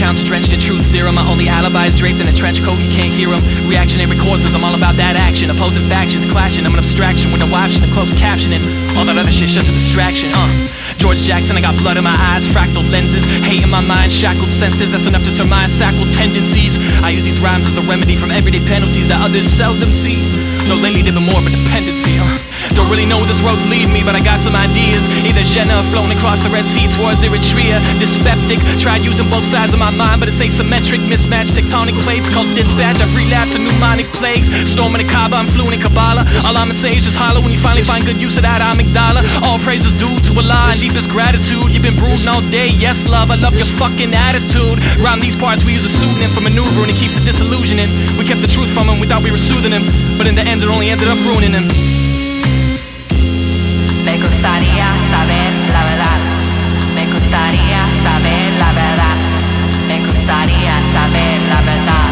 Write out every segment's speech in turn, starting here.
sounds drenched in truth serum. My only alibi is draped in a trench coat, you can't hear them. Reactionary causes, I'm all about that action. Opposing factions clashing, I'm an abstraction with no option of closed captioning. All that other shit's just a distraction, George Jackson, I got blood in my eyes, fractal lenses, hate in my mind, shackled senses. That's enough to surmise sackled tendencies. I use these rhymes as a remedy from everyday penalties that others seldom see. Though lately they've been more of a dependency, Don't really know where this road's leading me, but I got some ideas. Either Jenna flown across the Red Sea towards Eritrea. Dyspeptic, tried using both sides of my mind, but it's asymmetric. Mismatched tectonic plates called dispatch. I've relapsed to pneumonic plagues. Storming the Kaaba, I'm fluent in Kabbalah. All I'ma say is just holler when you finally find good use of that amygdala. All praises due to Allah and deepest gratitude. You've been brooding all day, yes love, I love your fucking attitude. Around these parts we use a pseudonym for maneuvering, it keeps it disillusioning. We kept the truth from him, we thought we were soothing him, but in the end it only ended up ruining him. Me gustaría saber la verdad. Me gustaría saber la verdad. Me gustaría saber la verdad.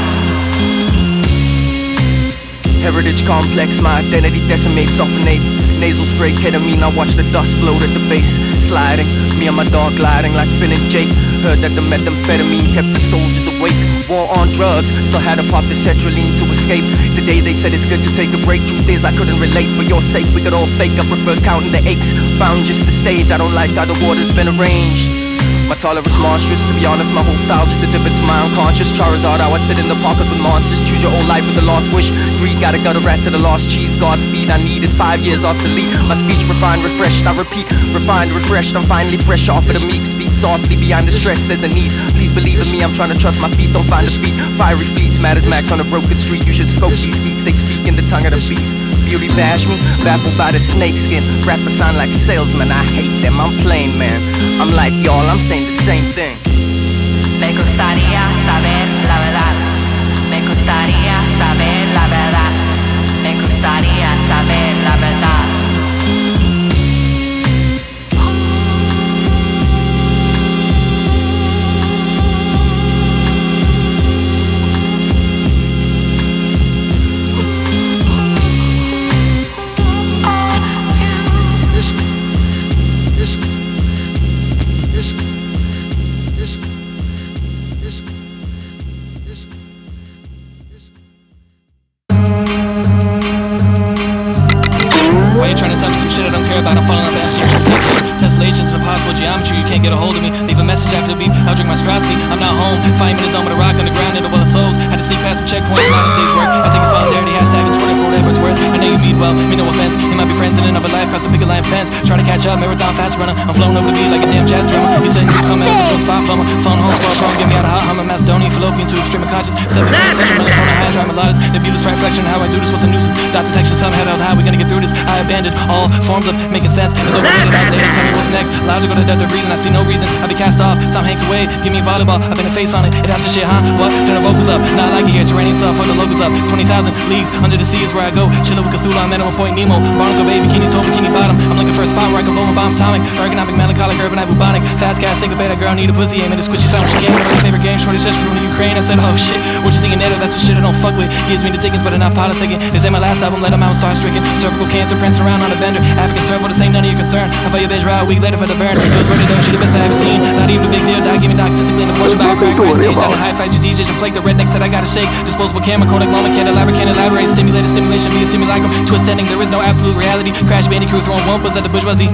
Heritage complex, my identity decimates off an eighth. Nasal spray ketamine, I watch the dust float at the base. Sliding, me and my dog gliding like Phil and Jake. Heard that the methamphetamine kept the soldiers awake. War on drugs, still had to pop the sertraline to escape. Today they said it's good to take a break. Truth is I couldn't relate, for your sake we could all fake. I prefer counting the aches, found just the stage. I don't like how the water's been arranged. My tolerance monstrous, to be honest, my whole style just a dip into my unconscious. Charizard, how I sit in the pocket with monsters. Choose your own life with the lost wish. Greed, gotta gut a rat to the lost cheese. Godspeed, I needed 5 years obsolete. My speech refined, refreshed, I repeat. Refined, refreshed, I'm finally fresh off of the meek. Speak softly, behind the stress, there's a need. Please believe in me, I'm trying to trust my feet. Don't find the feet, fiery fleets. Matters max on a broken street. You should scope these beats, they speak in the tongue of the beast. Beauty bash me, baffled by the snake skin. Rappers sound like salesmen, I hate them, I'm plain man. I'm like y'all, I'm saying the same thing. Me gustaría saber la verdad. Me gustaría saber la verdad. Me gustaría saber la verdad. Geometry, you can't get a hold of me. Leave a message after the beep, I'll drink monstrosity. I'm not home, 5 minutes done with a rock underground in the well of souls. Had to sneak past some checkpoints, not a safe work. I take a solidarity hashtag and Twitter for whatever it's worth. I know you mean well, mean no offense. You might be friends in another life, past the picket line fence. Trying to catch up, marathon fast runner. I'm flown over the beat like a damn jazz drummer. You said you come at control spot plumber. Phone home, spot phone, get me out of hot hummer. Macedonian, Fallopian tube, stream of conscious. 7 central melatonin, hydra, melodics. Nebulous reflection, how I do this, what's a nuisance. Dot detection, somehow held how we gonna get through this. I abandoned all forms of making sense. It's overrated, outdated, tell me what's next. Logical to death of reason, I see no reason. I'll be cast off, Tom Hanks away. Give me volleyball, I've been a face on it. It has to shit, huh? What? Turn the vocals up. Not like it here, terrain stuff, fuck the logos up. 20,000 leagues under the sea is where I go. Chillin' with Cthulhu, I'm at on Point Nemo. Barnacle Bay, bikini top, bikini bottom. I'm looking for a spot where I can blow my bomb atomic. Ergonomic, melancholic, urbanite, bubonic. Fast gas, syncopate, a girl need a pussy. Aim at a squishy sound, she came. Her favorite game, shorty just from the Ukraine. I said, oh shit, what you thinking, Netta? That's what shit I don't fuck with. Gives me the tickets, but enough politicking. This ain't my last album, let them out, start stricken. Cervical cancer, prancing around on a bender. African cervical, this ain't none of your concern. I felt your bitch ride a week later for the burn. Feels pretty though, she the best I ever seen. Not even a big deal, die, give me toxicity in the Porsche back, crack, right stage. On the high fights, you DJs, you flake the redneck said I gotta shake. Disposable camera, Kodak moment, can't elaborate. Stimulated simulation via simulacrum. Twist ending, there is no absolute reality. Crash Bandicoot throwing wumpas at the bourgeoisie.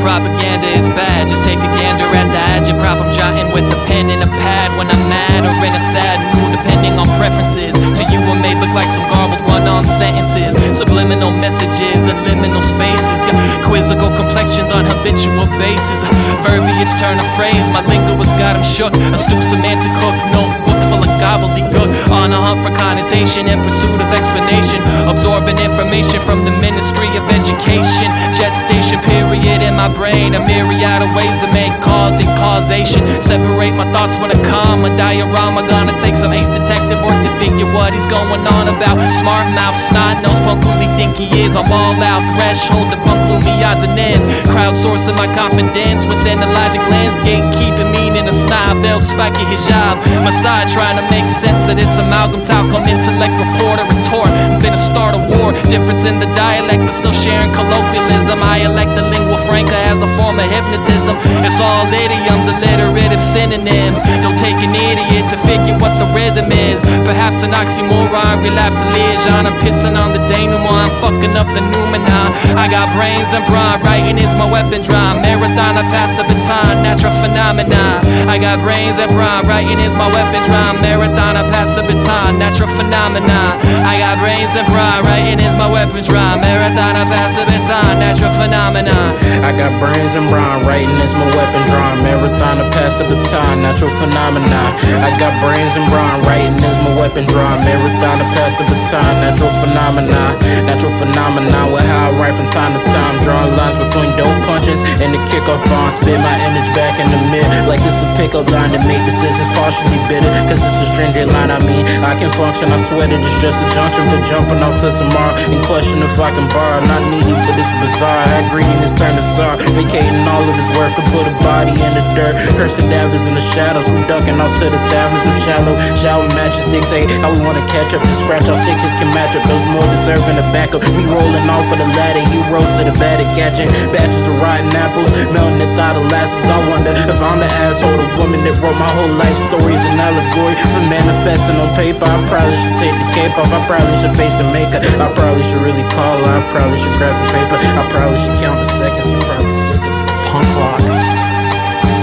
Propaganda is bad, just take a gander at the Agitprop. I'm jotting with a pen and a pad when I'm mad or in a sad mood, depending on preferences. To you I may look like some garbled run-on sentences, subliminal messages and liminal spaces. Yeah, quizzical complexions on habitual basis. Verbiage turn to phrase, my linguist got him shook. Astute semantic hook, notebook full of gobbledygook. On a hunt for connotation in pursuit of explanation. Absorbing information from the Ministry of Education. Gestation period in my brain, a myriad of ways to make cause and causation. Separate my thoughts with a comma, diorama. Gonna take some ace detective work to figure what he's going on about. Smart mouth, snot-nose, punk who's he think he is. I'm all out, threshold, debunk gloomy odds and ends. Crowdsourcing my confidence within the logic lens. Gatekeeping meaning a snob, they'll spike your hijab. My side trying to make sense of this amalgam talcum. Intellect, reporter, retort. Been a start of war, difference in the dialect, but still sharing colloquialism. I elect the lingua franca as a form of hypnotism. It's all idioms, alliterative synonyms. Don't take an idiot to figure what the rhythm is. Perhaps an oxymoron, relapse a liaison. I'm pissing on the denouement, I'm fucking up the noumenon. I got brains and brawn, writing is my weapon drum. Marathon, I pass the baton, natural phenomena. I got brains and brawn, writing is my weapon drum. Marathon, I pass the baton, natural phenomena. I got brains and brawn, writing is my weapon drum. Marathon, I pass the baton, natural phenomena. I got brains and brawn, writing is my weapon drum. Marathon to pass the baton, natural phenomena. I got brains and brawn, writing is my weapon drum. Marathon to pass the baton, natural phenomena. Natural phenomena with how I write from time to time. Drawing lines between dope punches and the kickoff bomb. Spit my image back in the mid like it's a pickup line to make decisions partially bitter. Cause it's a stringent line, I mean I can function, I swear that it's just a junction for jumping off to tomorrow. And question if I can borrow, not needy but it's bizarre. How greediness turned to sorrow, vacating all of his work to put a body in the dirt. Curse the davers in the shadows, who ducking off to the taverns of shallow. Shower matches dictate how we wanna catch up. The scratch off tickets can match up, those more deserving the backup. We rolling off of the ladder, you rose to the bed at catching batches of rotten apples, melting the thought of lasses. I wonder if I'm the asshole, the woman that wrote my whole life stories an allegory for manifesting on paper. I probably should take the cape off, I probably should face the maker. I probably should really call her, I probably should grab some paper. I probably should count the seconds, you probably sick of it. Punk rock,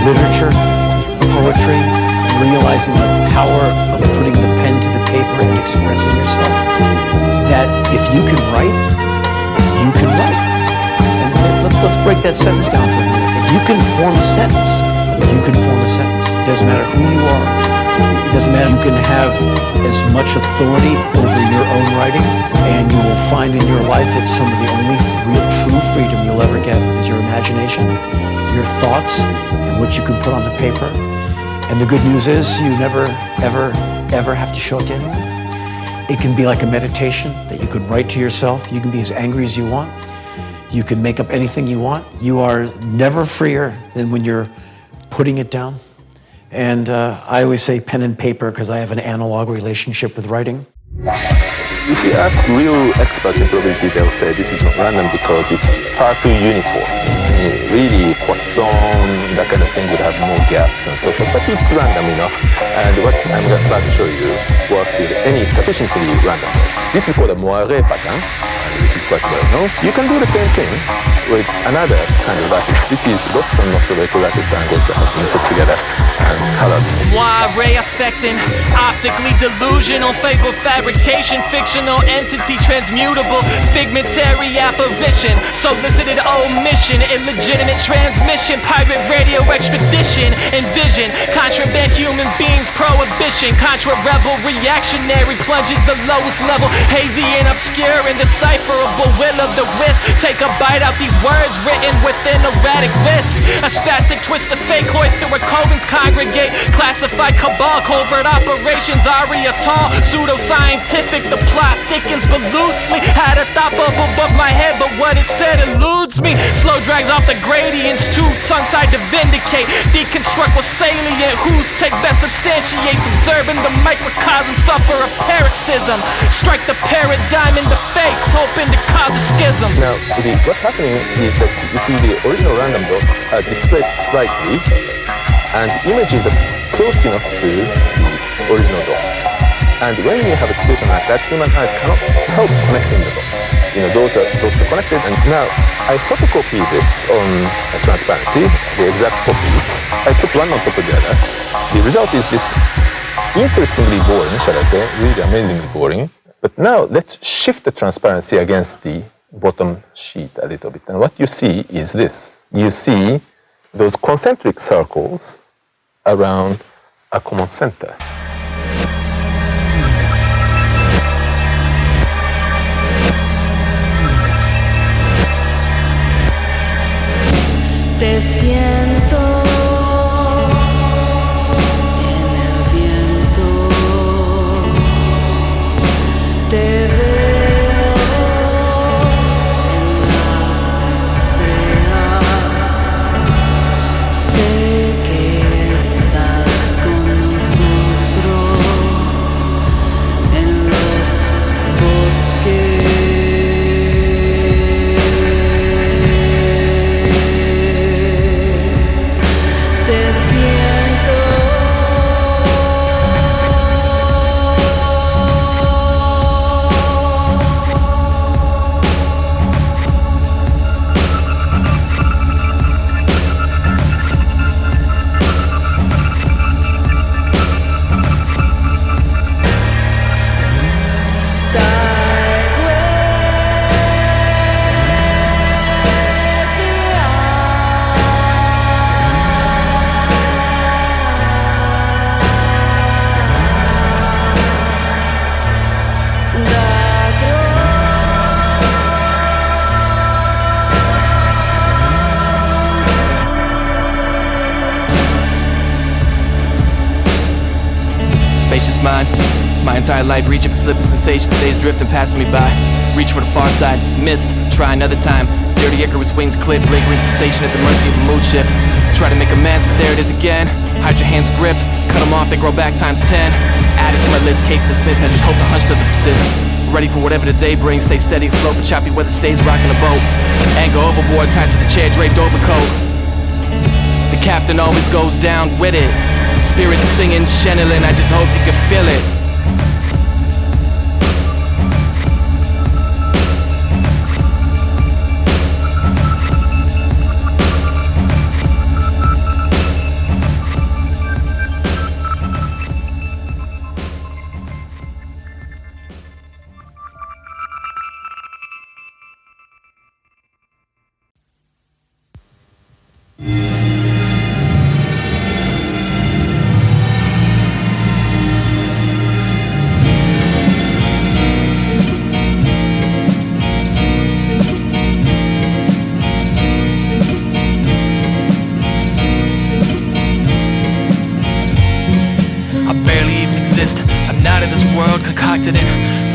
literature, poetry, realizing the power of putting the pen to the paper and expressing yourself. That if you can write, you can write. And let's break that sentence down for a minute. If you can form a sentence, you can form a sentence. It doesn't matter who you are. It doesn't matter. You can have as much authority over your own writing, and you will find in your life it's some of the only real true freedom you'll ever get is your imagination, your thoughts, and what you can put on the paper. And the good news is you never, ever, ever have to show it to anyone. It can be like a meditation that you can write to yourself. You can be as angry as you want. You can make up anything you want. You are never freer than when you're putting it down. And I always say pen and paper because I have an analog relationship with writing. If you ask real experts in probability, they'll say this is not random because it's far too uniform. Really, poisson, that kind of thing would have more gaps and so forth, but it's random enough. And what I'm about to show you works with any sufficiently random notes. This is called a Moire pattern, which is quite well known. You can do the same thing with another kind of lattice. This is lots and lots of equilateral triangles that have been put together and colored. Moire Effect, optically delusional, fable fabrication, fictional entity, transmutable, figmentary apparition, solicited omission, illegitimate transmission, pirate radio extradition, envision, contraband human beings, prohibition, contra-rebel, reactionary, plunges the lowest level, hazy and obscure, indecipherable, will of the wisp, take a bite out these words written within erratic wisp, a spastic twist of fake hoist where covens congregate, classified cabal, covert operations, aria tall, pseudo-scientific, the plot thickens but loosely, had a thought bubble above my head, but what it said eludes me, slow drags off the gradients, too tongue-tied to vindicate, deconstruct what's salient, whose take best substantiates, observing the microcosm suffer a paroxysm, strike the paradigm in the face, hoping to cause a schism. Now, what's happening is that you see the original random dots are displaced slightly, and images are close enough to the original dots. And when you have a situation like that, human eyes cannot help connecting the dots. Those dots are connected, and now I photocopy this on transparency, the exact copy. I put one on top of the other. The result is this interestingly boring, shall I say, really amazingly boring. But now let's shift the transparency against the bottom sheet a little bit. And what you see is this. you see those concentric circles around a common center. Te siento en el viento, te veo en las estrellas, sé que estás con nosotros en los bosques. Mind. My entire life reaching for slipping sensations, days drifting passing me by. Reach for the far side, missed, try another time. Dirty Icarus wings clip, lingering sensation at the mercy of a mood shift. Try to make amends, but there it is again. Hide your hands gripped, cut them off, they grow back times 10. Added to my list, case dismissed, I just hope the hunch doesn't persist. Ready for whatever the day brings, stay steady afloat, but choppy weather stays rocking the boat. Anchor overboard, tied to the chair, draped overcoat. The captain always goes down with it. Spirits singing, channeling, I just hope you can feel it.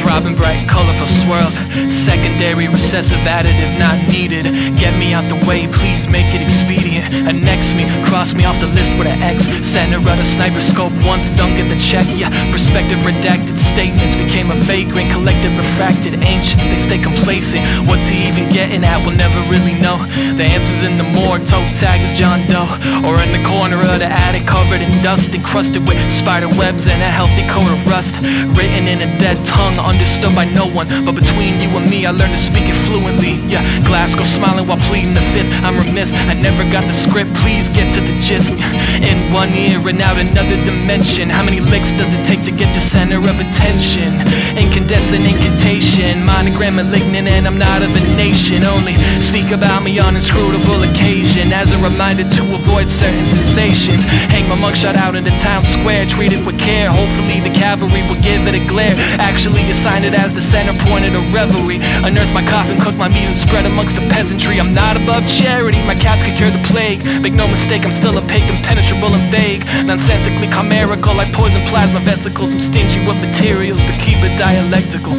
Throbbing bright, colorful swirls. Secondary recessive additive not needed. Get me out the way, please make it expedient. Annex me, cross me off the list with an X. Center of the sniper scope, once dunk at the check. Yeah, perspective redacted statements became a vagrant. Collective refracted ancients, they stay complacent. What's he even getting at? We'll never really know. The answer's in the morgue, toe tag is John Doe. Or in the corner of the attic, covered in dust, encrusted with spider webs and a healthy coat of rust. Written in a dead tongue, understood by no one. But between you and me, I learned to speak it fluently. Yeah, Glasgow smiling while pleading the fifth. I'm remiss, I never got the script, please get to the gist. In one ear and out another dimension. How many licks does it take to get the center of attention? Incandescent incantation, monogram malignant, and I'm not of a nation. Only speak about me on inscrutable occasion, as a reminder to avoid certain sensations. Hang my mugshot out in the town square, treat it with care. Hopefully the cavalry will give it a glare. Actually assign it as the center point of the revelry. Unearth my coffin, cook my meat and spread amongst the peasantry. I'm not above charity, my cats could cure the plague. Make no mistake, I'm still opaque, impenetrable and vague. Nonsensically chimerical, like poison plasma vesicles. I'm stingy with materials, but keep it dialectical.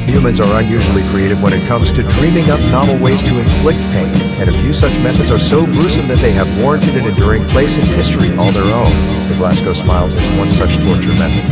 Humans are unusually creative when it comes to dreaming up novel ways to inflict pain, and a few such methods are so gruesome that they have warranted an enduring place in history all their own. The Glasgow Smile is one such torture method.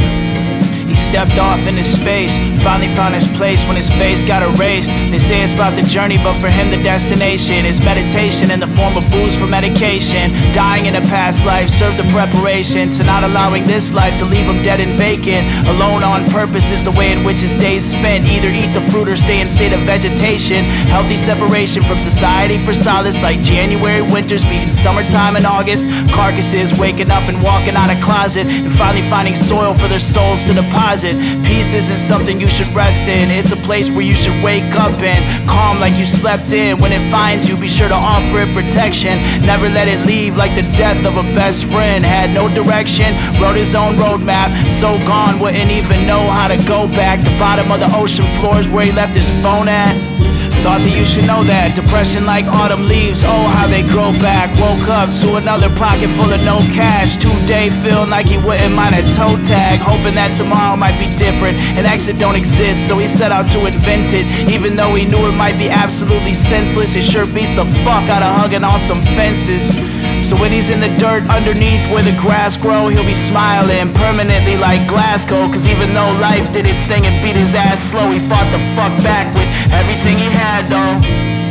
He stepped off into space, finally found his place when his face got erased. They say it's about the journey, but for him the destination is meditation in the form of booze for medication. Dying in a past life served the preparation to not allowing this life to leave him dead and vacant. Alone on purpose is the way in which his days spent. Either eat the fruit or stay in state of vegetation. Healthy separation from society for solace, like January winters beating summertime in August. Carcasses waking up and walking out of closet, and finally finding soil for their souls to deposit. present. Peace isn't something you should rest in. It's a place where you should wake up in, calm like you slept in. When it finds you, be sure to offer it protection. Never let it leave like the death of a best friend. Had no direction, wrote his own roadmap. So gone, wouldn't even know how to go back. The bottom of the ocean floor is where he left his phone at. Thought that you should know that. Depression like autumn leaves, oh how they grow back. Woke up to another pocket full of no cash. Today feeling like he wouldn't mind a toe tag. Hoping that tomorrow might be different. An exit don't exist, so he set out to invent it. Even though he knew it might be absolutely senseless. It sure beats the fuck out of hugging on some fences. So when he's in the dirt underneath where the grass grow, he'll be smiling permanently like Glasgow. Cause even though life did its thing and beat his ass slow, he fought the fuck back with everything he had though.